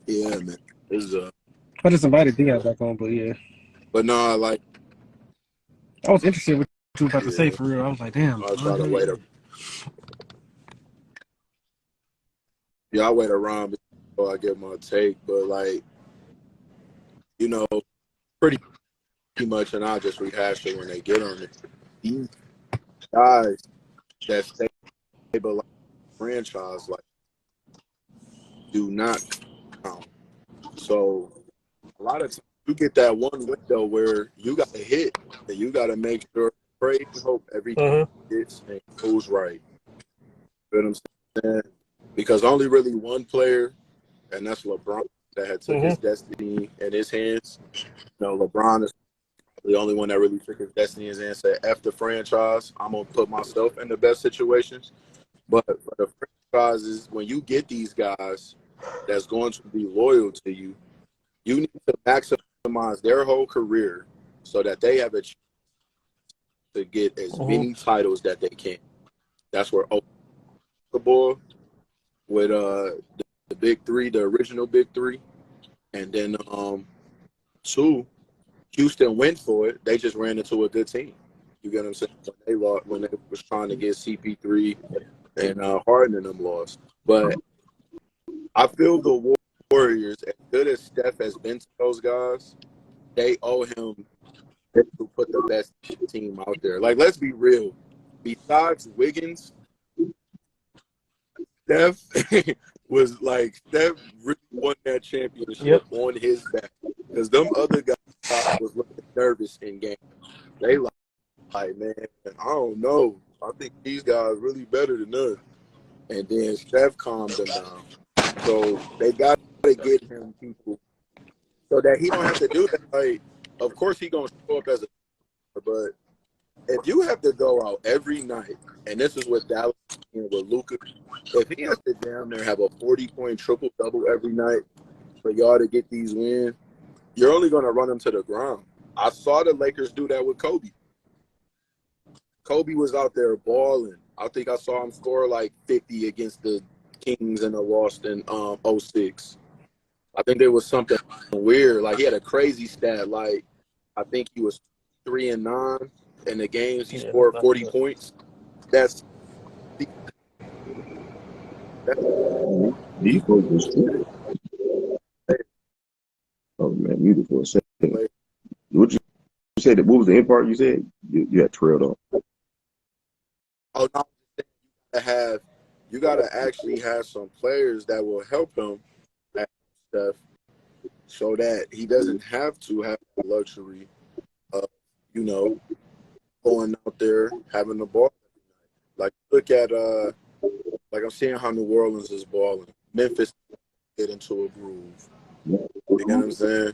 Yeah, man. It's I just invited Deon back on, but yeah. but no, like I was interested in what you were about to say yeah. for real. I was like, damn. I'll try to wait. I wait around before I get my take, but like pretty much, and I'll just rehash it when they get on it. These guys that stabilize the franchise like do not count. So a lot of times you get that one window where you got to hit and you got to make sure, pray, and hope everything hits and goes right. You know what I'm saying? Because only really one player, and that's LeBron, that had took his destiny in his hands. LeBron is the only one that really took his destiny in his hands and said, F the franchise, I'm going to put myself in the best situations. But for the franchises, when you get these guys that's going to be loyal to you, you need to maximize their whole career so that they have a chance to get as many titles that they can. That's where the ball with the big three, the original big three, and then two, Houston went for it. They just ran into a good team. You get what I'm saying? When they was trying to get CP3 and Harden and them lost. But I feel the Warriors, as good as Steph has been to those guys, they owe him to put the best team out there. Like, let's be real. Besides Wiggins, Steph Steph really won that championship on his back. Because them other guys was looking nervous in game. They like, man, I don't know. I think these guys really better than us. And then Steph calmed them down. So they got to get him people so that he don't have to do that. Like, of course he gonna show up as a, but if you have to go out every night, and this is what Dallas and with Luka, if he has to damn near have a 40-point triple-double every night for y'all to get these wins, you're only gonna run him to the ground. I saw the Lakers do that with Kobe. Kobe was out there balling. I think I saw him score like 50 against the Kings in the lost in 06. I think there was something weird. Like, he had a crazy stat. Like, I think he was 3-9 in the games. He scored 40 points. That's these folks was stupid. Oh man, beautiful. What you said? What was the end part you said? You had trailed off. Oh no, you gotta actually have some players that will help him at stuff so that he doesn't have to have the luxury of, going out there having the ball. Like, look at like I'm seeing how New Orleans is balling. Memphis get into a groove. You know what I'm saying?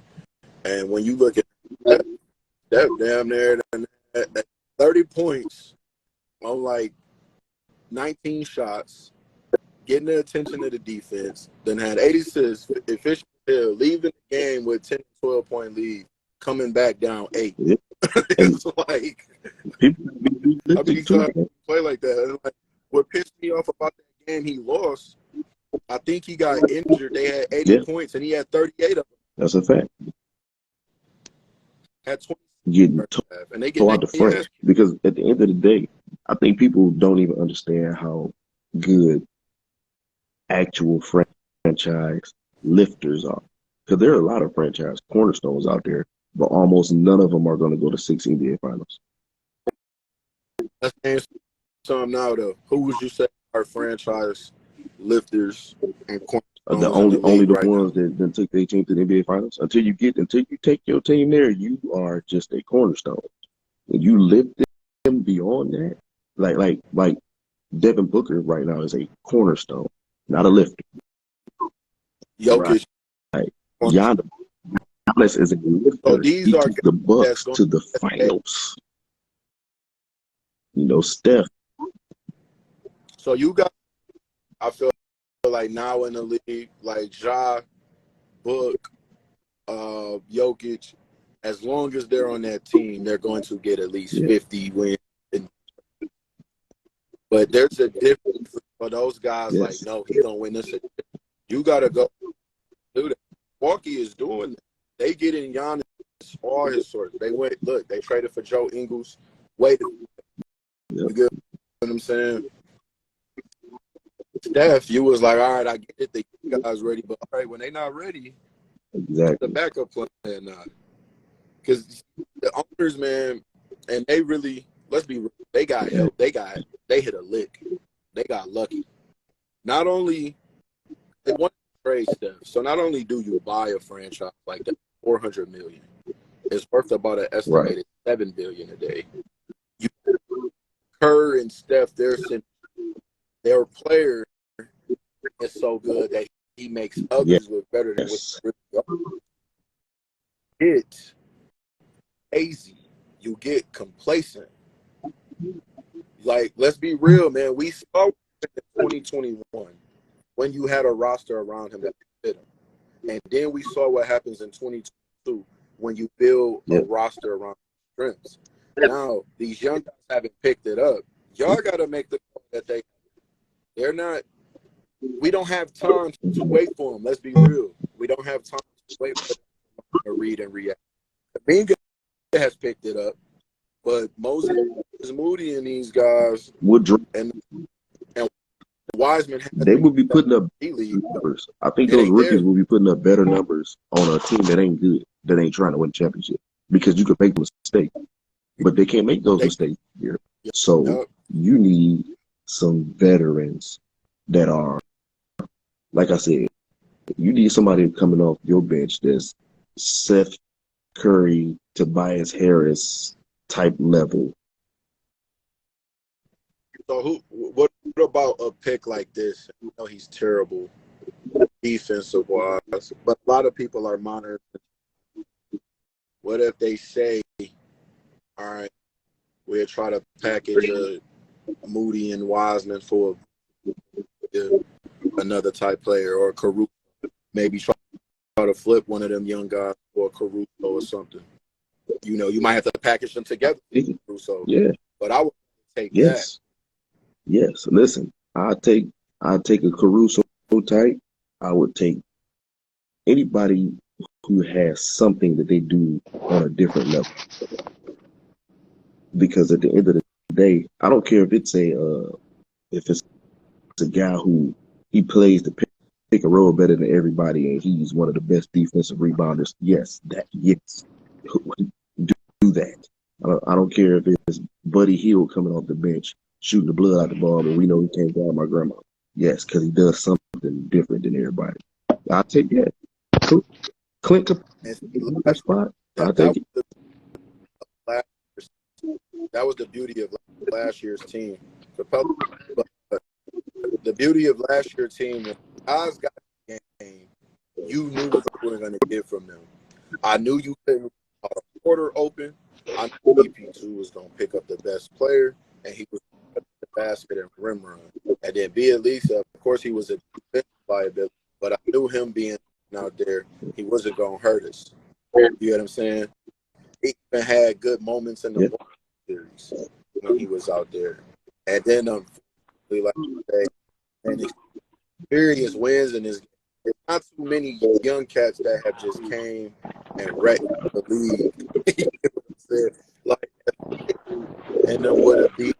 And when you look at that damn near at 30 points on like 19 shots, getting the attention of the defense, then had 86 efficient Hill leaving the game with 10 12 point lead, coming back down 8. Yeah. It's like People I mean, play like that. And like, what pissed me off about that game he lost, I think he got injured. They had 80 points and he had 38 of them. That's a fact. Had 20 Getting and they out the front, because at the end of the day, I think people don't even understand how good actual franchise lifters are. Because there are a lot of franchise cornerstones out there, but almost none of them are going to go to 6 NBA finals. Let's answer some now, though. Who would you say are franchise lifters and cornerstones? The only the ones that took their team to the NBA finals. Until you take your team there, you are just a cornerstone. When you lift them beyond that, like Devin Booker right now is a cornerstone, not a lifter. Jokic, right. Giannis is a lifter. So these he are took the Bucks to the finals. Steph. So you got, I feel like now in the league, like Ja, Book, Jokic, as long as they're on that team, they're going to get at least 50 wins. But there's a difference for those guys. Like, no, he don't win this. You gotta go do that. Milwaukee is doing that. They get in Giannis all his sorts. They traded for Joe Ingles. You get what I'm saying? Steph, you was like, all right, I get it. The guys ready, but all right, when they not ready, Exactly. the backup plan not. Because the owners, man, and they really, let's be real, they got help. They hit a lick. They got lucky. Not only they want to trade Steph, so not only do you buy a franchise like that, $400 million, it's worth about an estimated $7 billion a day. You Kerr and Steph, their player is so good that he makes others look better than what they really are. It's easy. You get complacent. Like, let's be real, man. We saw in 2021 when you had a roster around him that fit him. And then we saw what happens in 2022 when you build a roster around strengths. Now, these young guys haven't picked it up. Y'all got to make the call that they're not. We don't have time to wait for them. Let's be real. We don't have time to wait for them to read and react. Kuminga has picked it up, but Moses Moody and these guys and Wiseman, they will be putting up numbers. I think those rookies will be putting up better numbers on a team that ain't good, that ain't trying to win a championship, because you can make mistakes, but they can't make those mistakes here. So you need some veterans that are, like I said, you need somebody coming off your bench that's Seth Curry, Tobias Harris type level. So what about a pick like this? You know he's terrible defensive wise, but a lot of people are monitoring. What if they say, all right, we'll try to package a Moody and Wiseman for another type player, or Caruso, maybe try to flip one of them young guys for Caruso or something. You know, you might have to package them together. Caruso. Yeah. But I would take that. Yes. Listen, I'd take a Caruso type. I would take anybody who has something that they do on a different level. Because at the end of the day, I don't care if it's a guy who he plays the pick and roll better than everybody, and he's one of the best defensive rebounders. Yes, do that. I don't care if it's Buddy Hield coming off the bench shooting the blood out the ball, and we know he can't guard my grandma. Yes, because he does something different than everybody. I'll take that. Clint to that spot. I'll take it. That was the beauty of last year's team. The beauty of last year's team, when guys got the game, you knew what you were going to get from them. I knew you couldn't a quarter open. I knew BP2 was going to pick up the best player, and he was going to put the basket and rim run. And then Bielisa, of course, he was a defensive liability, but I knew him being out there, he wasn't going to hurt us. You know what I'm saying? He even had good moments in the series when he was out there. And then, like you say, and experience wins in this game. There's not too many young cats that have just came and wrecked the league. You know what I'm saying? Like, and then would have beat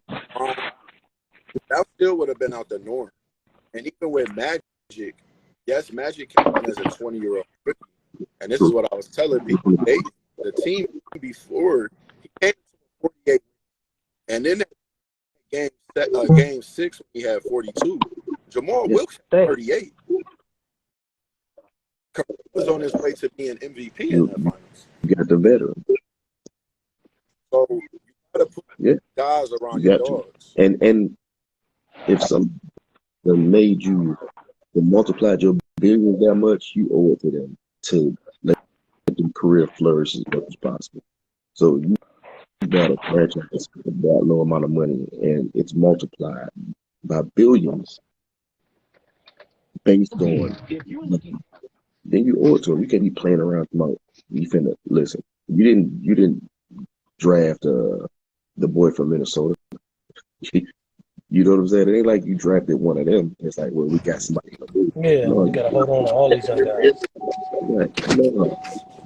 that still would have been out the norm. And even with Magic, yes, Magic came in as a 20-year-old rookie. And this is what I was telling people. The team before, he came to 48. And then game 6, he had 42. Jamal Wilkes had 38. Was on his way to being MVP in the finals. You got the veteran. So you got to put guys around your dogs. And if some made you multiplied your billions that much, you owe it to them to let their career flourish as much as possible. So you got a franchise with that low amount of money, and it's multiplied by billions based on. Then you owe it to them. You can't be playing around tomorrow. You finna listen. You didn't draft the boy from Minnesota. You know what I'm saying? It ain't like you drafted one of them. It's like, well, we got somebody. Yeah, we gotta hold on to all these young guys. Right. No,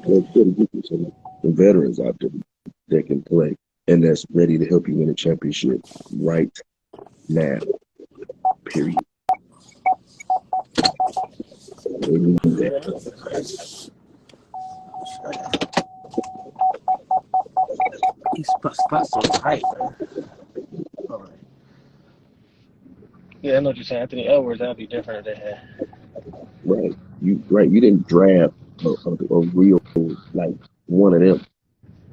let's get you some veterans out there that can play and that's ready to help you win a championship right now. Period. They need that. These spots so tight, man. All right. Yeah, I know what you're saying. Anthony Edwards, that'd be different if they had. Right. You didn't draft a real like one of them.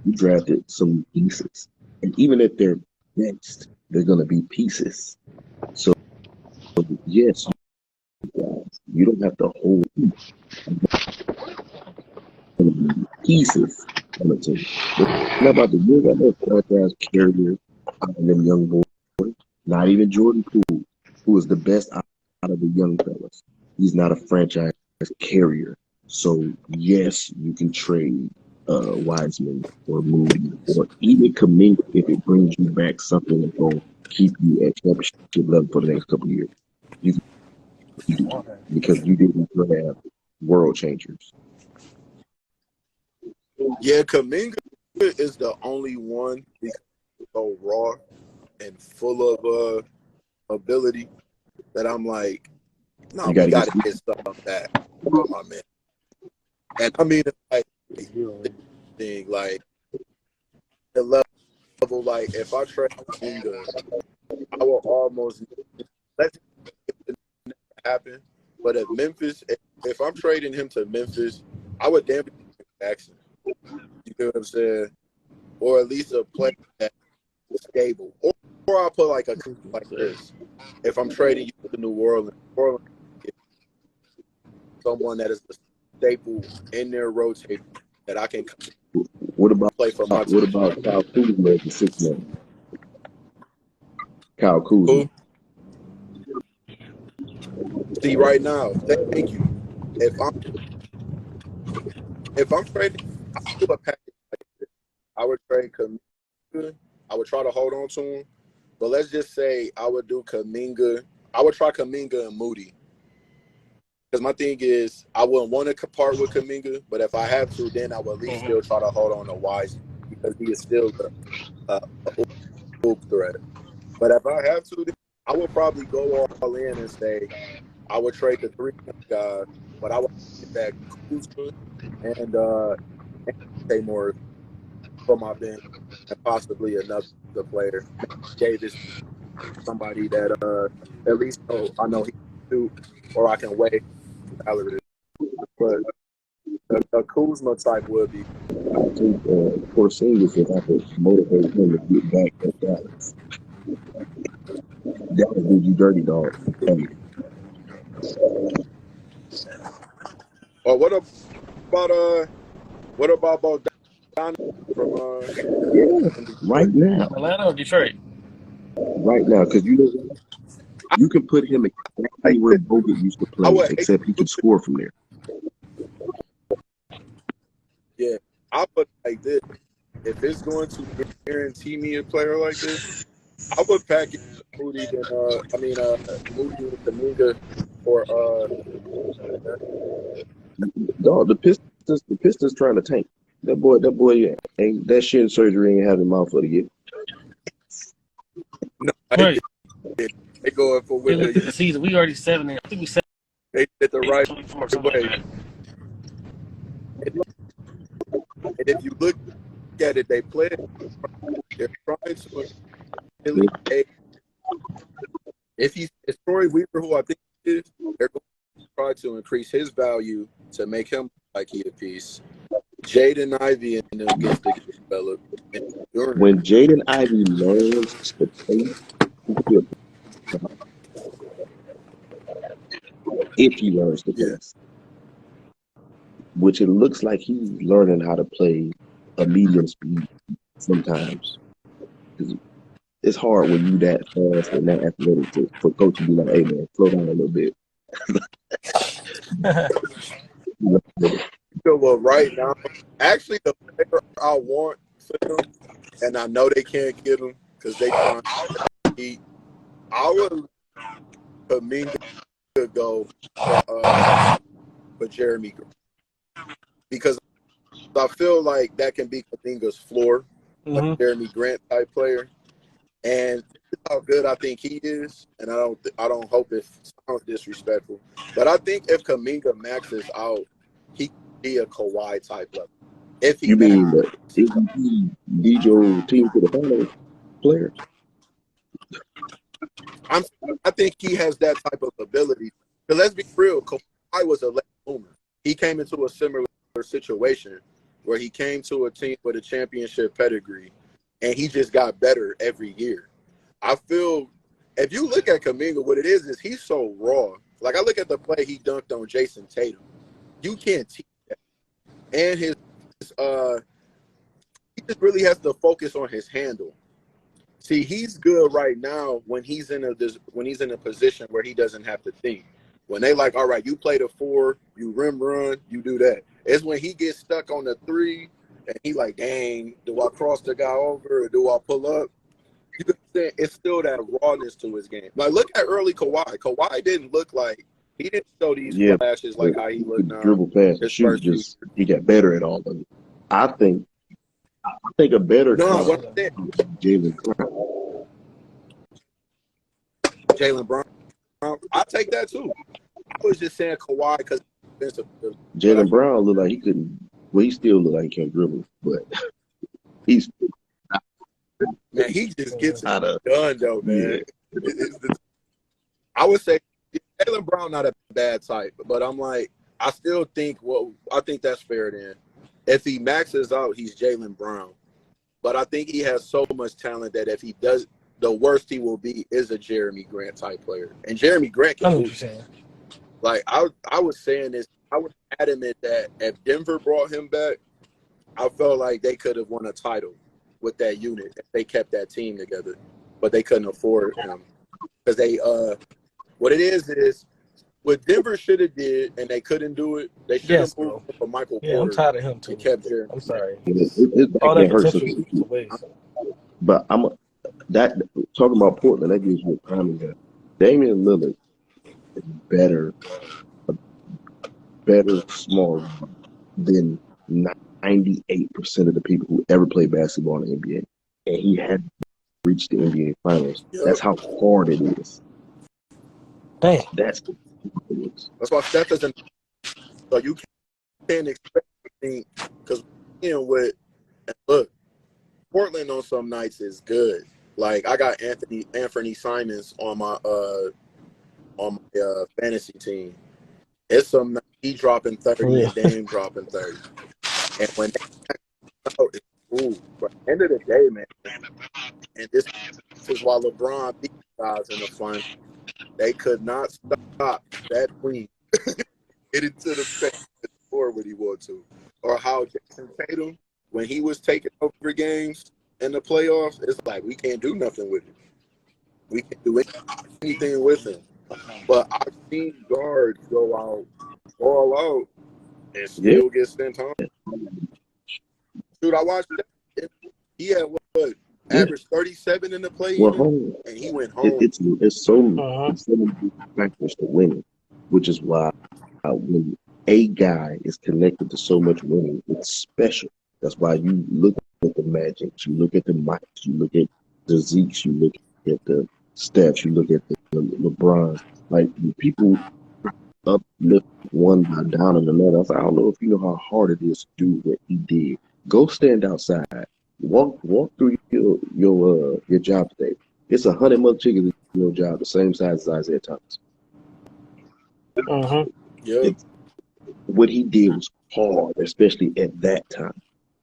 You drafted some pieces. And even if they're next, they're gonna be pieces. So yes, you don't have to hold pieces on the team. It's not about the you got no franchise carrier out of them young boys. Not even Jordan Poole, who is the best out of the young fellas. He's not a franchise carrier. So yes, you can trade Wiseman or Moody or even Kaminga if it brings you back something that's going to keep you at championship level for the next couple of years. You can do it because you didn't have world changers. Yeah, Kaminga is the only one because he's so raw and full of ability that I'm like, no, we got to get stuff back from my man. And I mean, like, thing, like, the level, like, if I trade Kaminga, I will almost let it happen. But if I'm trading him to Memphis, I would damn Jackson. You know what I'm saying? Or at least a player that's stable. Or I'll put like a like this. If I'm trading you to New Orleans, someone that is a staple in their rotation that I can play for my team. What about Kyle Kuzma as the sixth man? Kyle Kuzma. Who? See, right now, thank you. If I'm trading, I do a package like this. I would trade Kaminga. I would try to hold on to him. But let's just say I would do Kaminga. I would try Kaminga and Moody. Because my thing is, I wouldn't want to part with Kaminga, but if I have to, then I would at least still try to hold on to Wise because he is still a hoop threat. But if I have to, then I would probably go all in and say I would trade the three guys, but I would get back Kuzma and say more for my bench and possibly another player. Davis, somebody that at least I know he can shoot, or I can wait salary. But a Kuzma type would be. I think Porzingis, if I could motivate him to get back at Dallas, that would do you dirty, dog. Hey. Or what about Bogdan from right now? Atlanta or Detroit? Right now, because you know you can put him exactly where Bogut used to play, except he can score from there. Yeah, I put like this. If it's going to guarantee me a player like this, I would package Moody and Moody and Kaminga or Dog, the Pistons trying to tank. That boy ain't that shit surgery ain't having mouth for the year. No, right. They going for They looked at the season. We already 7. I think we 7. They did the right 24, way. Like and if you look at it, they play. They're trying to really. If it's Troy Weaver, who I think he is, they're going to try to increase his value to make him like he a piece. Jaden Ivey and them gets to get developed. When Jaden Ivey learns to play, if he learns to play, which it looks like he's learning how to play a medium speed sometimes. It's hard when you that fast and that athletic for coach to be like, "Hey man, slow down a little bit." Well, right now, actually, the player I want for them, and I know they can't get them because they trying to eat. I would Kaminga go for Jeremy Grant. because I feel like that can be Kuminga's floor, a Mm-hmm. Jeremy Grant type player. And how good I think he is, and I don't hope it sounds disrespectful, but I think if Kuminga maxes out, he could be a Kawhi type level. If he You mean that maxes if out. you lead your team to the finals players? I'm I think he has that type of ability. But let's be real, Kawhi was a late bloomer. He came into a similar situation where he came to a team with a championship pedigree, and he just got better every year. I feel if you look at Kuminga, what it is he's so raw. Like I look at the play he dunked on Jason Tatum. You can't teach that. And he just really has to focus on his handle. See, he's good right now when he's in a position where he doesn't have to think. When they like, all right, you play the 4, you rim run, you do that. It's when he gets stuck on the 3 and he like, dang, do I cross the guy over or do I pull up? You can say it's still that rawness to his game. Like look at early Kawhi. Kawhi didn't look like he didn't show these Yeah, flashes but like how he he looked could now. dribble past and His shoot. first few. Just he got better at all of it. I think a better No, comp what I'm saying, is Jalen Brown. Jalen Brown. I take that too. I was just saying Kawhi because Jalen Brown looked like he couldn't. Well, he still look like he can't dribble, but he's man, he just gets it out of done though, man. I would say Jalen Brown not a bad type, but I'm like, I still think I think that's fair then. If he maxes out, he's Jalen Brown. But I think he has so much talent that if he does, the worst he will be is a Jeremy Grant type player. And Jeremy Grant I can know what you're hoop. saying. Like I was saying this, I was adamant that if Denver brought him back, I felt like they could have won a title with that unit if they kept that team together. But they couldn't afford him because they what it is what Denver should have did and they couldn't do it. They should have Yes, moved bro. for Michael Yeah, I'm Porter tired of him and too. kept Jeremy. I'm sorry. his back All that can't hurt some potential people. to waste. But that talking about Portland. That gives you a prime example. Damian Lillard is better small than 98% of the people who ever played basketball in the NBA, and he had reached the NBA Finals. Yep. That's how hard it is. Dang. That's what it is. That's why Steph isn't. So you can't expect anything because with look, Portland on some nights is good. Like I got Anthony Simons on my fantasy team. It's some nights he dropping 30 and Dame dropping 30. And when but at the end of the day, man, and this is why LeBron beat guys in the final. They could not stop that queen getting to the face or when he wanted to. Or how Jason Tatum, when he was taking over games in the playoffs, it's like we can't do nothing with it. We can't do anything with him. But I've seen guards go out, all out, and still get sent home. Dude, I watched that. He had averaged 37 in the play, and he went home. It's so many factors to winning, which is why when a guy is connected to so much winning, it's special. That's why you look at the Magic, you look at the Mikes, you look at the Zekes, you look at the Stephs, you look at the LeBron. Like people uplift one by down on another. I don't know if you know how hard it is to do what he did. Go stand outside. Walk through your job today. It's 100 month chickens in your job, the same size as Isaiah Thomas. Yeah. What he did was hard, especially at that time.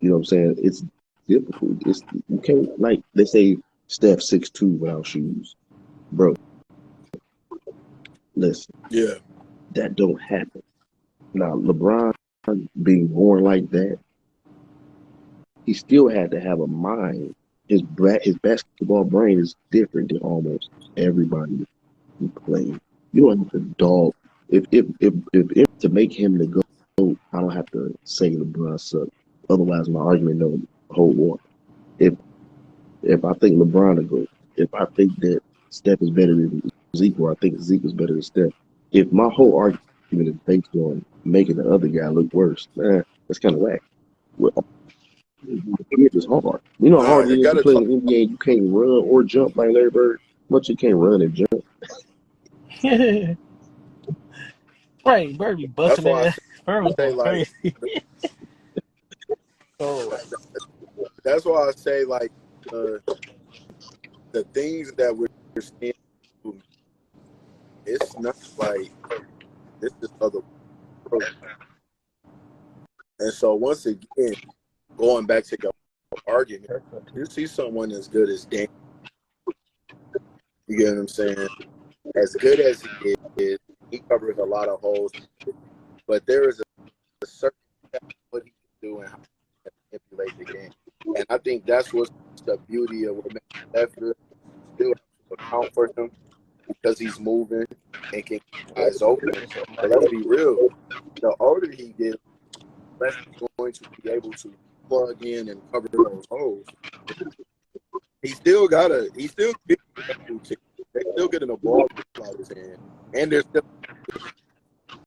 You know what I'm saying? It's difficult. You can't, like they say Steph 6'2" without shoes. Bro. Listen. Yeah. That don't happen. Now LeBron being born like that, he still had to have a mind. His basketball brain is different than almost everybody who plays. You don't have to dog. If to make him the GOAT, I don't have to say LeBron sucks. Otherwise, my argument don't hold water. If I think LeBron the GOAT, if I think that Steph is better than Zeke, or I think Zeke is better than Steph, if my whole argument is based on making the other guy look worse. That's kind of whack. Well, it is hard. You know how Nah, hard it you is to gotta play talk. in the NBA. You can't run or jump like Larry Bird. Much you can't run and jump. Right, Bird be That's busting why I that. Bird was say going like crazy. Oh, that's why I say like the things that we're seeing, it's not like this is other world. And so once again, going back to your argument, you see someone as good as Dan, you get what I'm saying? As good as he is, he covers a lot of holes, but there is a certain what he can do and how he can manipulate the game. And I think that's what's the beauty of what makes Leffler still have to account for him because he's moving and can keep eyes open. But let's be real, the older he gets, less he's going to be able to plug in and cover those holes. He's still getting a ball out of his hand. And there's still